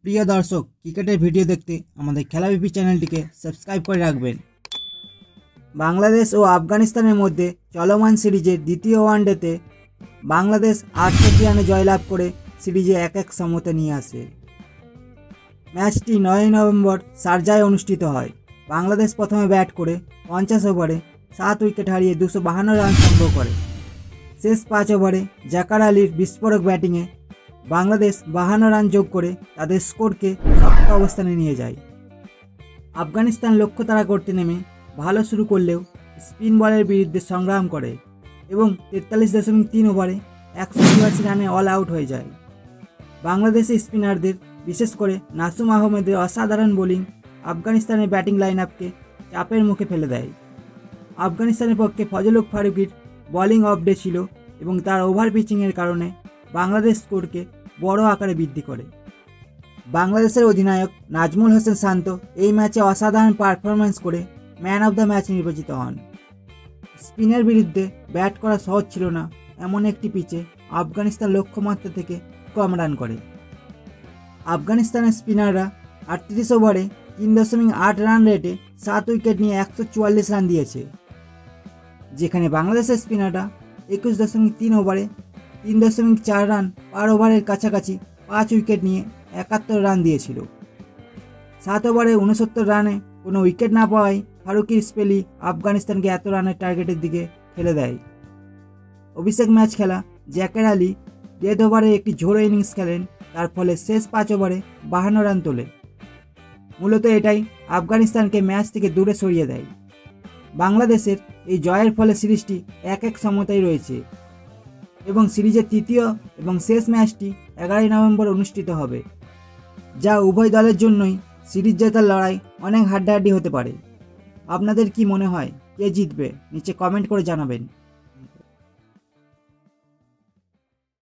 প্রিয় দর্শক, ক্রিকেটের ভিডিও দেখতে আমাদের খেলাবিপি চ্যানেলটিকে সাবস্ক্রাইব করে রাখবেন। বাংলাদেশ ও আফগানিস্তানের মধ্যে চলমান সিরিজের দ্বিতীয় ওয়ানডেতে বাংলাদেশ 68 রানে জয়লাভ করে সিরিজে 1-1 সমতা নিয়ে আসে। ম্যাচটি 9 নভেম্বর শারজায় অনুষ্ঠিত হয়। বাংলাদেশ প্রথমে ব্যাট করে 50 ওভারে 7 উইকেট হারিয়ে 252 রান সংগ্রহ করে। শেষ 5 ওভারে জাকার আলীর বিস্ফোরক ব্যাটিংয়ে বাংলাদেশ 52 রান যোগ করে তাদের স্কোরকে শক্ত অবস্থানে নিয়ে যায়। আফগানিস্তান লক্ষ্য তাড়া করতে নেমে ভালো শুরু করলেও স্পিন বলের বিরুদ্ধে সংগ্রাম করে এবং 43.3 ওভারে 182 রানে অল আউট হয়ে যায়। বাংলাদেশি স্পিনারদের বিশেষ করে নাসুম আহমেদের অসাধারণ বোলিং আফগানিস্তানের ব্যাটিং লাইন আপকে চাপের মুখে ফেলে দেয়। আফগানিস্তানের পক্ষে ফজলুক ফারুকির বোলিং অফ ডে ছিল এবং তার ওভার পিচিংয়ের কারণে বাংলাদেশ স্কোরকে বড় আকারে বৃদ্ধি করে। বাংলাদেশের অধিনায়ক নাজমুল হোসেন শান্ত এই ম্যাচে অসাধারণ পারফরম্যান্স করে ম্যান অফ দ্য ম্যাচ নির্বাচিত হন। স্পিনের বিরুদ্ধে ব্যাট করা সহজ ছিল না এমন একটি পিচে আফগানিস্তান লক্ষ্যমাত্রা থেকে কম রান করে। আফগানিস্তানের স্পিনাররা 38 ওভারে 3.8 রান রেটে 7 উইকেট নিয়ে 144 রান দিয়েছে, যেখানে বাংলাদেশের স্পিনাররা 21.3 ওভারে 3.4 রান পার ওভারের কাছাকাছি 5 উইকেট নিয়ে 71 রান দিয়েছিল। 7 ওভারে 69 রানে কোনো উইকেট না পাওয়ায় ফারুকির স্পেলি আফগানিস্তানকে এত রানের টার্গেটের দিকে ঠেলে দেয়। অভিষেক ম্যাচ খেলা জাকের আলী 1.5 ওভারে একটি ঝোড়ো ইনিংস খেলেন, তার ফলে শেষ 5 ওভারে 52 রান তোলে। মূলত এটাই আফগানিস্তানকে ম্যাচ থেকে দূরে সরিয়ে দেয়। বাংলাদেশের এই জয়ের ফলে সিরিজটি 1-1 সমতায় রয়েছে এবং সিরিজের তৃতীয় এবং শেষ ম্যাচটি 11 নভেম্বর অনুষ্ঠিত হবে, যা উভয় দলের জন্যই সিরিজ জেতার লড়াই অনেক হাড্ডাহাড্ডি হতে পারে। আপনাদের কি মনে হয় কে জিতবে? নিচে কমেন্ট করে জানাবেন।